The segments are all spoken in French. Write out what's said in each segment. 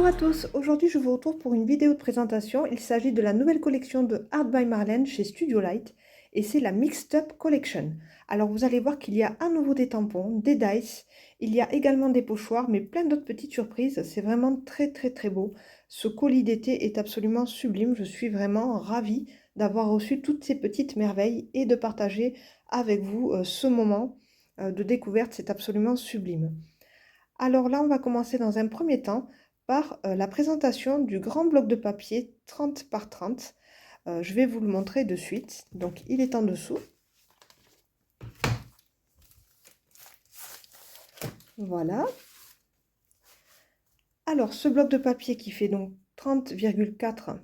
à tous, aujourd'hui je vous retrouve pour une vidéo de présentation. Il s'agit de la nouvelle collection de Art by Marlène chez Studio Light et c'est la Mixed Up Collection. Alors vous allez voir qu'il y a à nouveau des tampons, des dice, il y a également des pochoirs mais plein d'autres petites surprises. C'est vraiment très beau. Ce colis d'été est absolument sublime, je suis vraiment ravie d'avoir reçu toutes ces petites merveilles et de partager avec vous ce moment de découverte, c'est absolument sublime. Alors là, on va commencer dans un premier temps par la présentation du grand bloc de papier 30 par 30. Je vais vous le montrer de suite. Donc, il est en dessous. Voilà. Alors, ce bloc de papier qui fait donc 30,4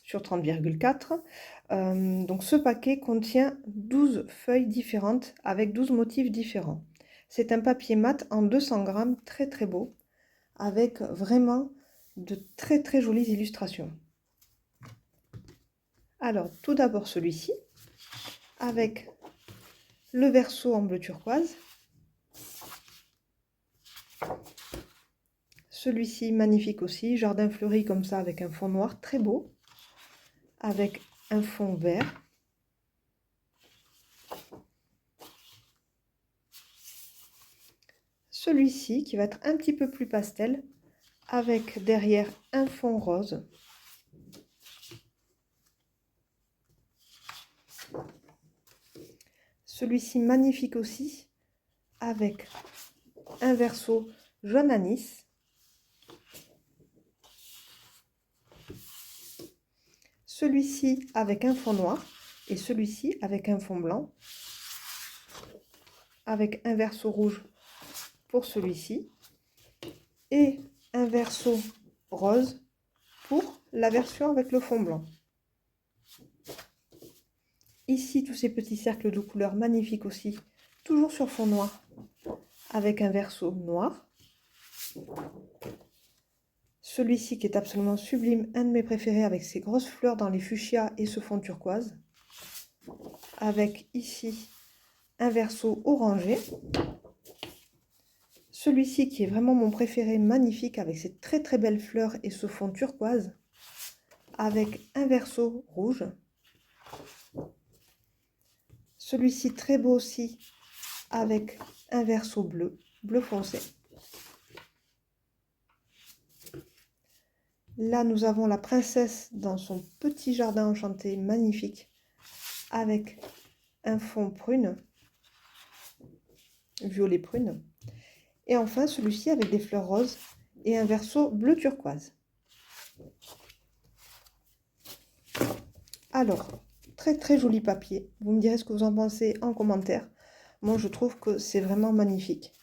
sur 30,4. Donc, ce paquet contient 12 feuilles différentes avec 12 motifs différents. C'est un papier mat en 200 grammes, très beau, avec vraiment de très jolies illustrations. Alors, tout d'abord celui-ci, avec le verso en bleu turquoise. Celui-ci, magnifique aussi, jardin fleuri comme ça, avec un fond noir, très beau, avec un fond vert. Celui-ci, qui va être un petit peu plus pastel, avec derrière un fond rose. Celui-ci, magnifique aussi, avec un verso jaune anis. Celui-ci avec un fond noir et celui-ci avec un fond blanc, avec un verso rouge pour celui-ci et un verso rose pour la version avec le fond blanc. Ici, tous ces petits cercles de couleurs magnifiques aussi, toujours sur fond noir, avec un verso noir. Celui-ci qui est absolument sublime, un de mes préférés, avec ses grosses fleurs dans les fuchsias et ce fond turquoise. Avec ici un verso orangé. Celui-ci qui est vraiment mon préféré, magnifique, avec ses très belles fleurs et ce fond turquoise. Avec un verso rouge. Celui-ci très beau aussi, avec un verso bleu, bleu foncé. Là, nous avons la princesse dans son petit jardin enchanté, magnifique, avec un fond prune, violet prune. Et enfin, celui-ci avec des fleurs roses et un verso bleu turquoise. Alors, très joli papier. Vous me direz ce que vous en pensez en commentaire. Moi, je trouve que c'est vraiment magnifique.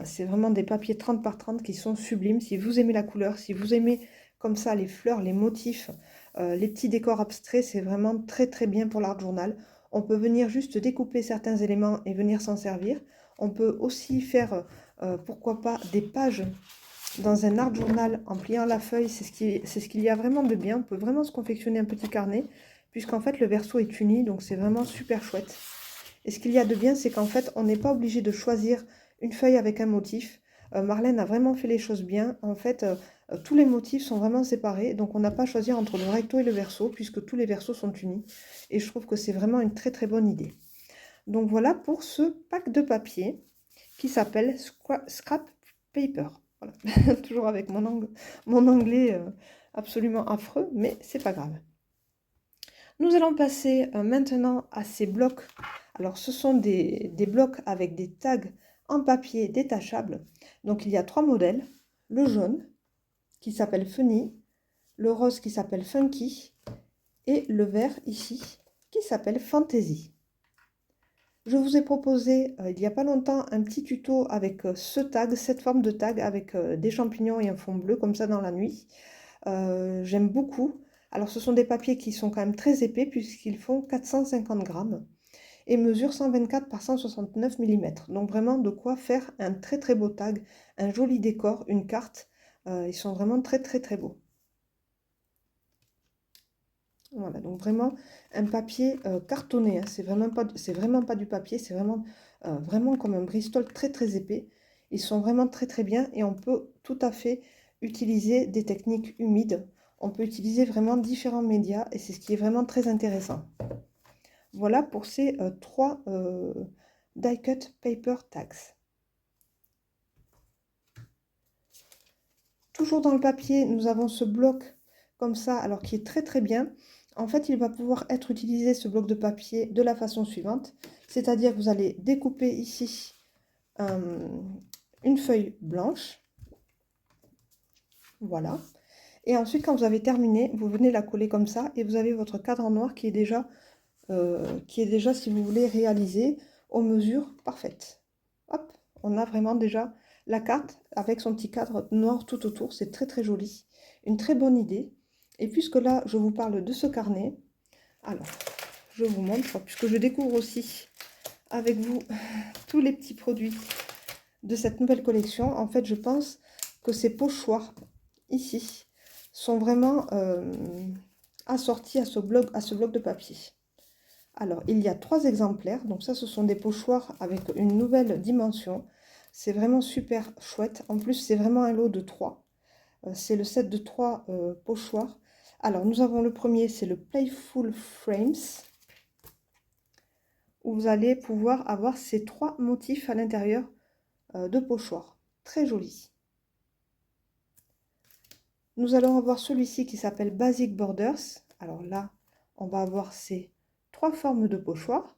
C'est vraiment des papiers 30 par 30 qui sont sublimes. Si vous aimez la couleur, si vous aimez comme ça les fleurs, les motifs, les petits décors abstraits, c'est vraiment très bien pour l'art journal. On peut venir juste découper certains éléments et venir s'en servir. On peut aussi faire, pourquoi pas, des pages dans un art journal en pliant la feuille. C'est ce qu'il y a vraiment de bien. On peut vraiment se confectionner un petit carnet, puisqu'en fait le verso est uni, donc c'est vraiment super chouette. Et ce qu'il y a de bien, c'est qu'en fait, on n'est pas obligé de choisir une feuille avec un motif. Marlène a vraiment fait les choses bien. En fait, tous les motifs sont vraiment séparés, donc on n'a pas à choisir entre le recto et le verso, puisque tous les versos sont unis. Et je trouve que c'est vraiment une très bonne idée. Donc voilà pour ce pack de papier qui s'appelle Scrap Paper. Voilà. Toujours avec mon anglais absolument affreux, mais c'est pas grave. Nous allons passer maintenant à ces blocs. Alors, ce sont des blocs avec des tags en papier détachable. Donc, il y a 3 modèles. Le jaune, qui s'appelle Funny, le rose qui s'appelle Funky, et le vert ici, qui s'appelle Fantasy. Je vous ai proposé, il n'y a pas longtemps, un petit tuto avec ce tag, cette forme de tag, avec des champignons et un fond bleu, comme ça dans la nuit. J'aime beaucoup. Alors, ce sont des papiers qui sont quand même très épais, puisqu'ils font 450 grammes. Et mesure 124 par 169 mm. Donc vraiment de quoi faire un très beau tag, un joli décor, une carte. Ils sont vraiment très beaux. Voilà, donc vraiment un papier cartonné, hein. C'est vraiment pas du papier, c'est vraiment comme un Bristol très épais. Ils sont vraiment très bien et on peut tout à fait utiliser des techniques humides. On peut utiliser vraiment différents médias et c'est ce qui est vraiment très intéressant. Voilà pour ces 3 die cut paper tags. Toujours dans le papier, nous avons ce bloc comme ça, alors qui est très bien. En fait, il va pouvoir être utilisé, ce bloc de papier, de la façon suivante. C'est-à-dire que vous allez découper ici une feuille blanche. Voilà. Et ensuite, quand vous avez terminé, vous venez la coller comme ça et vous avez votre cadre en noir qui est déjà, si vous voulez, réalisé aux mesures parfaites. Hop, on a vraiment déjà la carte avec son petit cadre noir tout autour. C'est très joli. Une très bonne idée. Et puisque là, je vous parle de ce carnet, alors, je vous montre, puisque je découvre aussi avec vous tous les petits produits de cette nouvelle collection. En fait, je pense que ces pochoirs ici sont vraiment assortis à ce bloc de papier. Alors, il y a 3 exemplaires. Donc ça, ce sont des pochoirs avec une nouvelle dimension. C'est vraiment super chouette. En plus, c'est vraiment un lot de 3. C'est le set de 3 pochoirs. Alors, nous avons le premier, c'est le Playful Frames, où vous allez pouvoir avoir ces 3 motifs à l'intérieur de pochoirs. Très joli. Nous allons avoir celui-ci qui s'appelle Basic Borders. Alors là, on va avoir ces 3 formes de pochoirs.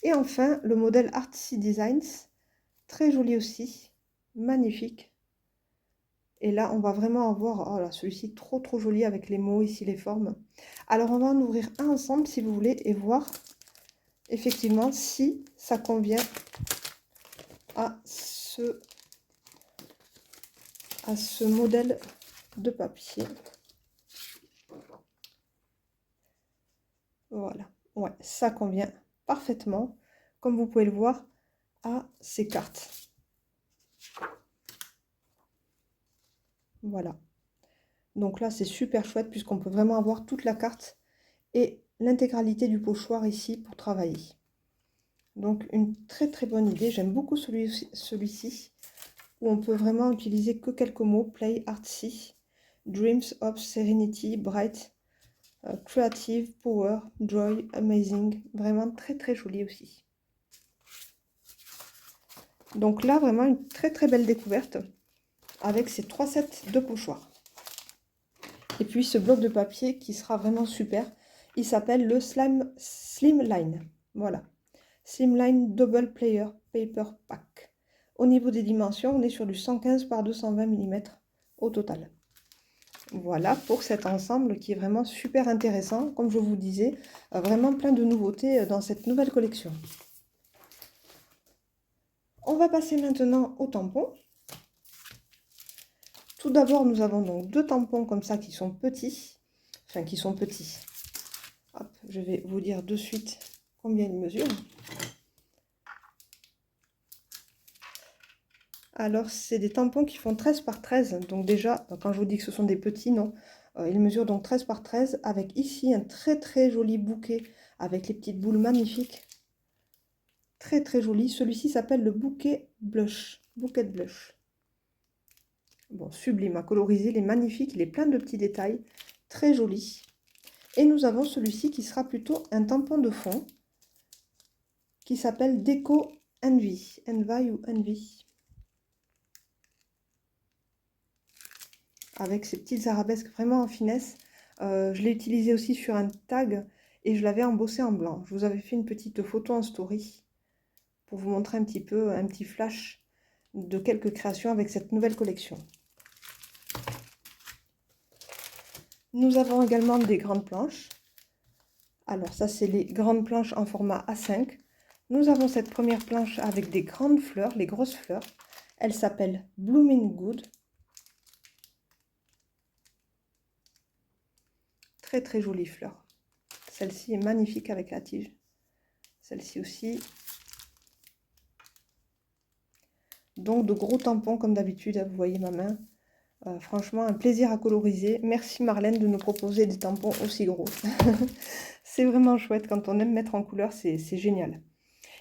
Et enfin, le modèle Artsy Designs, très joli aussi, magnifique. Et là, on va vraiment avoir, oh là, celui-ci trop joli avec les mots ici, les formes. Alors, on va en ouvrir un ensemble si vous voulez et voir effectivement si ça convient à ce modèle de papier. Voilà, ouais, ça convient parfaitement, comme vous pouvez le voir, à ces cartes. Voilà. Donc là, c'est super chouette puisqu'on peut vraiment avoir toute la carte et l'intégralité du pochoir ici pour travailler. Donc une très bonne idée. J'aime beaucoup celui-ci où on peut vraiment utiliser que quelques mots. Play, Artsy, Dreams, Hopes, Serenity, Bright, Creative, Power, Joy, Amazing. Vraiment très joli aussi. Donc là, vraiment une très belle découverte avec ces 3 sets de pochoirs. Et puis ce bloc de papier qui sera vraiment super. Il s'appelle le Slimline. Voilà. Slimline Double Player Paper Pack. Au niveau des dimensions, on est sur du 115 par 220 mm au total. Voilà pour cet ensemble qui est vraiment super intéressant. Comme je vous disais, vraiment plein de nouveautés dans cette nouvelle collection. On va passer maintenant aux tampons. Tout d'abord, nous avons donc 2 tampons comme ça qui sont petits. Enfin, qui sont petits. Hop, je vais vous dire de suite combien ils mesurent. Alors, c'est des tampons qui font 13 par 13. Donc déjà, quand je vous dis que ce sont des petits, non. Ils mesurent donc 13 par 13 avec ici un très joli bouquet avec les petites boules magnifiques. Très joli. Celui-ci s'appelle le bouquet blush. Bouquet de blush. Bon, sublime à coloriser. Il est magnifique. Il est plein de petits détails. Très joli. Et nous avons celui-ci qui sera plutôt un tampon de fond qui s'appelle Déco Envy. Envy ou Envy. Avec ces petites arabesques vraiment en finesse. Je l'ai utilisé aussi sur un tag et je l'avais embossé en blanc. Je vous avais fait une petite photo en story pour vous montrer un petit peu, un petit flash de quelques créations avec cette nouvelle collection. Nous avons également des grandes planches. Alors ça, c'est les grandes planches en format A5. Nous avons cette première planche avec des grandes fleurs, les grosses fleurs. Elle s'appelle Blooming Good. Très jolie fleur. Celle-ci est magnifique avec la tige. Celle-ci aussi. Donc de gros tampons comme d'habitude, vous voyez ma main. Franchement, un plaisir à coloriser. Merci Marlène de nous proposer des tampons aussi gros. C'est vraiment chouette quand on aime mettre en couleur, c'est génial.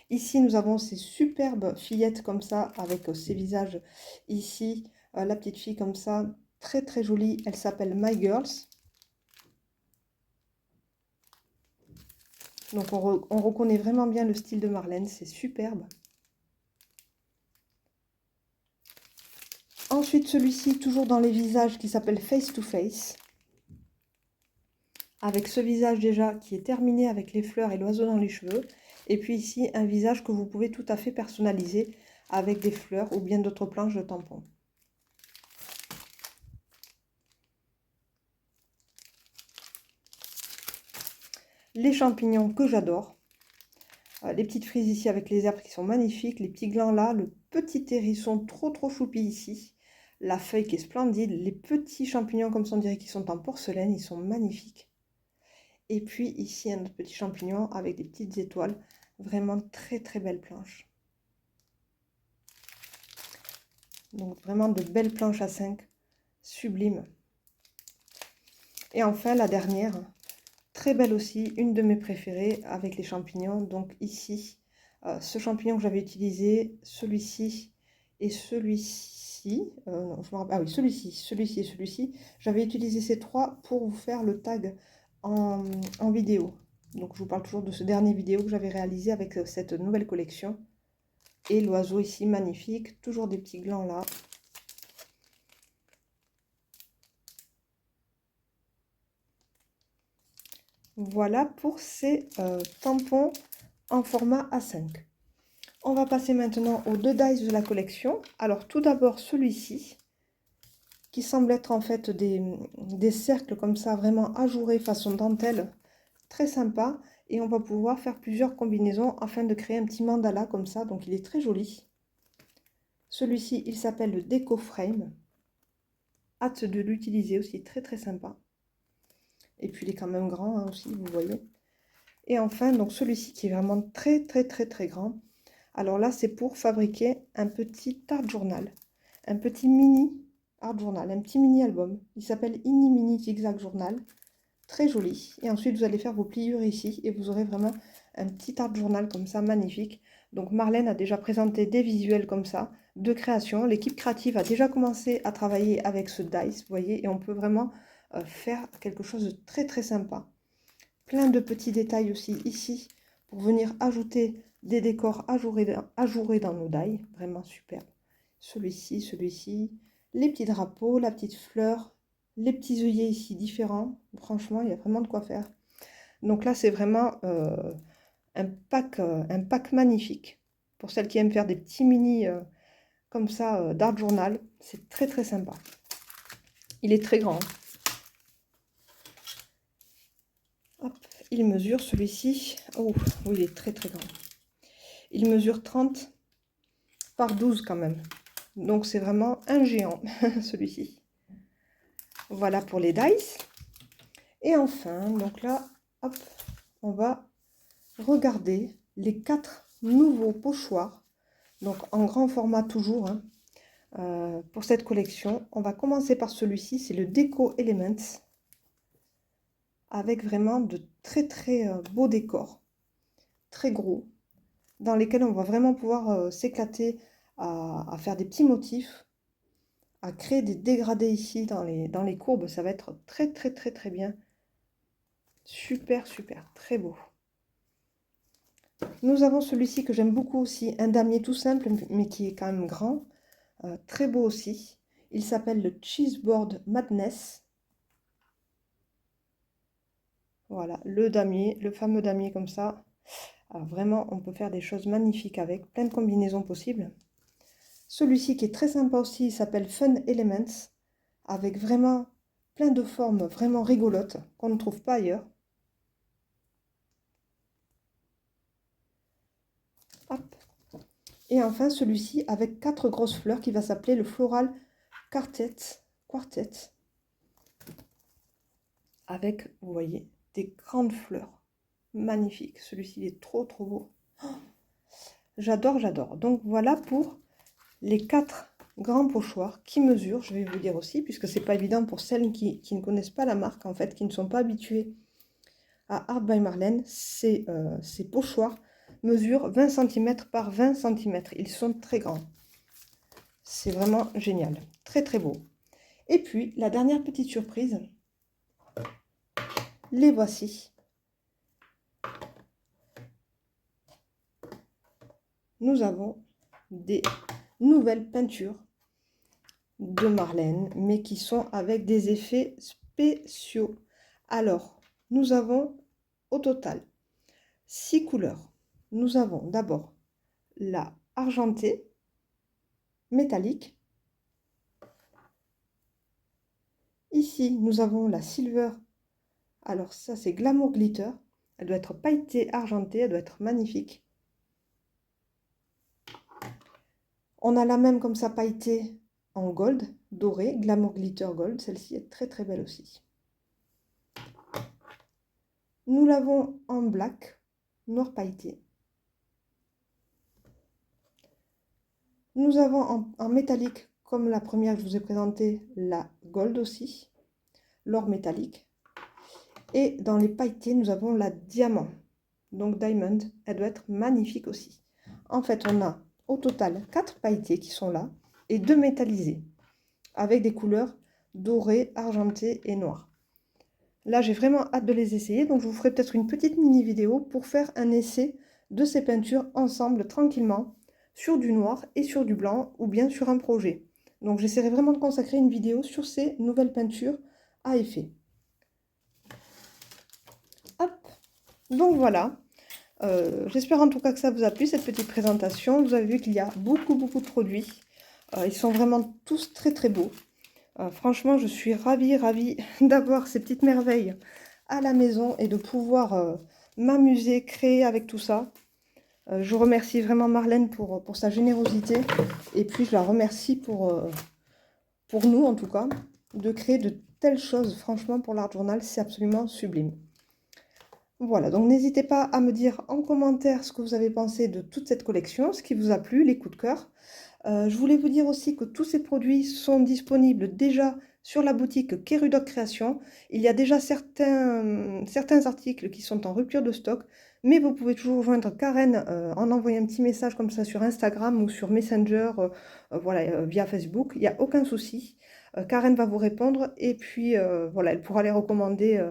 Ici, nous avons ces superbes fillettes comme ça, avec ces visages ici. La petite fille comme ça, très très jolie. Elle s'appelle My Girls. Donc on reconnaît vraiment bien le style de Marlène, c'est superbe. Ensuite, celui-ci, toujours dans les visages, qui s'appelle Face to Face. Avec ce visage déjà qui est terminé avec les fleurs et l'oiseau dans les cheveux. Et puis ici, un visage que vous pouvez tout à fait personnaliser avec des fleurs ou bien d'autres planches de tampons. Les champignons que j'adore. Les petites frises ici avec les herbes qui sont magnifiques. Les petits glands là. Le petit hérisson trop choupi ici. La feuille qui est splendide. Les petits champignons comme ça on dirait qu'ils sont en porcelaine. Ils sont magnifiques. Et puis ici un autre petit champignon avec des petites étoiles. Vraiment très belle planche. Donc vraiment de belles planches à 5. Sublimes. Et enfin la dernière. Très belle aussi, une de mes préférées avec les champignons. Donc ici, ce champignon que j'avais utilisé, celui-ci et celui-ci. Non, je me rappelle. Ah oui, celui-ci et celui-ci. J'avais utilisé ces trois pour vous faire le tag en vidéo. Donc je vous parle toujours de ce dernier vidéo que j'avais réalisé avec cette nouvelle collection. Et l'oiseau ici, magnifique. Toujours des petits glands là. Voilà pour ces tampons en format A5. On va passer maintenant aux deux dies de la collection. Alors tout d'abord celui-ci, qui semble être en fait des cercles comme ça, vraiment ajourés façon dentelle, très sympa. Et on va pouvoir faire plusieurs combinaisons afin de créer un petit mandala comme ça, donc il est très joli. Celui-ci, il s'appelle le Déco Frame. Hâte de l'utiliser aussi, très sympa. Et puis il est quand même grand hein, aussi, vous voyez. Et enfin, donc celui-ci qui est vraiment très grand. Alors là, c'est pour fabriquer un petit art journal. Un petit mini art journal, un petit mini album. Il s'appelle Ini Mini Zigzag Journal. Très joli. Et ensuite, vous allez faire vos pliures ici et vous aurez vraiment un petit art journal comme ça, magnifique. Donc Marlène a déjà présenté des visuels comme ça, de création. L'équipe créative a déjà commencé à travailler avec ce dice, vous voyez, et on peut vraiment faire quelque chose de très sympa. Plein de petits détails aussi ici pour venir ajouter des décors ajourés dans nos dies. Vraiment superbe. Celui-ci, les petits drapeaux, la petite fleur, les petits œillets ici différents. Franchement, il y a vraiment de quoi faire. Donc là, c'est vraiment un pack magnifique. Pour celles qui aiment faire des petits mini comme ça d'art journal, c'est très sympa. Il est très grand. Hop, il mesure celui-ci. Oh, oui, il est très grand. Il mesure 30 par 12 quand même. Donc c'est vraiment un géant, celui-ci. Voilà pour les dice. Et enfin, donc là, hop, on va regarder les 4 nouveaux pochoirs. Donc en grand format toujours, hein, pour cette collection. On va commencer par celui-ci, c'est le Déco Elements. Avec vraiment de très beaux décors. Très gros. Dans lesquels on va vraiment pouvoir s'éclater à faire des petits motifs, à créer des dégradés ici dans les courbes. Ça va être très bien. Super, très beau. Nous avons celui-ci que j'aime beaucoup aussi, un damier tout simple, mais qui est quand même grand. Très beau aussi. Il s'appelle le Cheeseboard Madness. Voilà, le damier, le fameux damier comme ça. Alors vraiment, on peut faire des choses magnifiques avec, plein de combinaisons possibles. Celui-ci qui est très sympa aussi, il s'appelle Fun Elements, avec vraiment plein de formes vraiment rigolotes qu'on ne trouve pas ailleurs. Hop. Et enfin celui-ci avec 4 grosses fleurs qui va s'appeler le Floral Quartet. Avec, vous voyez, des grandes fleurs. Magnifique. Celui-ci est trop beau. Oh, j'adore. Donc voilà pour les 4 grands pochoirs qui mesurent, je vais vous dire aussi, puisque c'est pas évident pour celles qui ne connaissent pas la marque, en fait, qui ne sont pas habituées à Art by Marlène, ces pochoirs mesurent 20 cm par 20 cm. Ils sont très grands. C'est vraiment génial. Très très beau. Et puis, la dernière petite surprise, les voici. Nous avons des nouvelles peintures de Marlène, mais qui sont avec des effets spéciaux. Alors, nous avons au total 6 couleurs. Nous avons d'abord la argentée, métallique. Ici, nous avons la silver. Alors ça, c'est Glamour Glitter. Elle doit être pailletée, argentée, elle doit être magnifique. On a la même comme ça pailletée en gold, doré, Glamour Glitter Gold. Celle-ci est très très belle aussi. Nous l'avons en black, noir pailleté. Nous avons en métallique, comme la première que je vous ai présentée, la gold aussi, l'or métallique. Et dans les pailletés, nous avons la diamant, donc diamond. Elle doit être magnifique aussi. En fait, on a au total 4 pailletés qui sont là et 2 métallisés, avec des couleurs dorées, argentées et noires. Là, j'ai vraiment hâte de les essayer, donc je vous ferai peut-être une petite mini vidéo pour faire un essai de ces peintures ensemble, tranquillement, sur du noir et sur du blanc, ou bien sur un projet. Donc j'essaierai vraiment de consacrer une vidéo sur ces nouvelles peintures à effet. Hop, donc voilà. J'espère en tout cas que ça vous a plu, cette petite présentation. Vous avez vu qu'il y a beaucoup de produits. Ils sont vraiment tous très très beaux. Franchement, je suis ravie d'avoir ces petites merveilles à la maison et de pouvoir m'amuser, créer avec tout ça. Je remercie vraiment Marlène pour sa générosité. Et puis, je la remercie pour nous, en tout cas, de créer de telles choses. Franchement, pour l'Art Journal, c'est absolument sublime. Voilà, donc n'hésitez pas à me dire en commentaire ce que vous avez pensé de toute cette collection, ce qui vous a plu, les coups de cœur. Je voulais vous dire aussi que tous ces produits sont disponibles déjà sur la boutique Kerudoc Création. Il y a déjà certains articles qui sont en rupture de stock, mais vous pouvez toujours joindre Karen en envoyant un petit message comme ça sur Instagram ou sur Messenger, voilà, via Facebook. Il n'y a aucun souci. Karen va vous répondre et puis voilà, elle pourra les recommander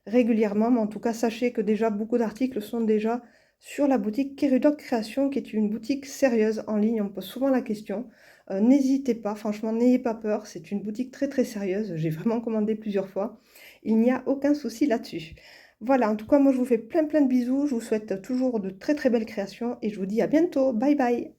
régulièrement. Mais en tout cas, sachez que déjà beaucoup d'articles sont déjà sur la boutique Kerudoc Création, qui est une boutique sérieuse en ligne. On me pose souvent la question. N'hésitez pas, franchement, n'ayez pas peur. C'est une boutique très très sérieuse. J'ai vraiment commandé plusieurs fois. Il n'y a aucun souci là-dessus. Voilà, en tout cas, moi je vous fais plein de bisous. Je vous souhaite toujours de très très belles créations et je vous dis à bientôt. Bye bye.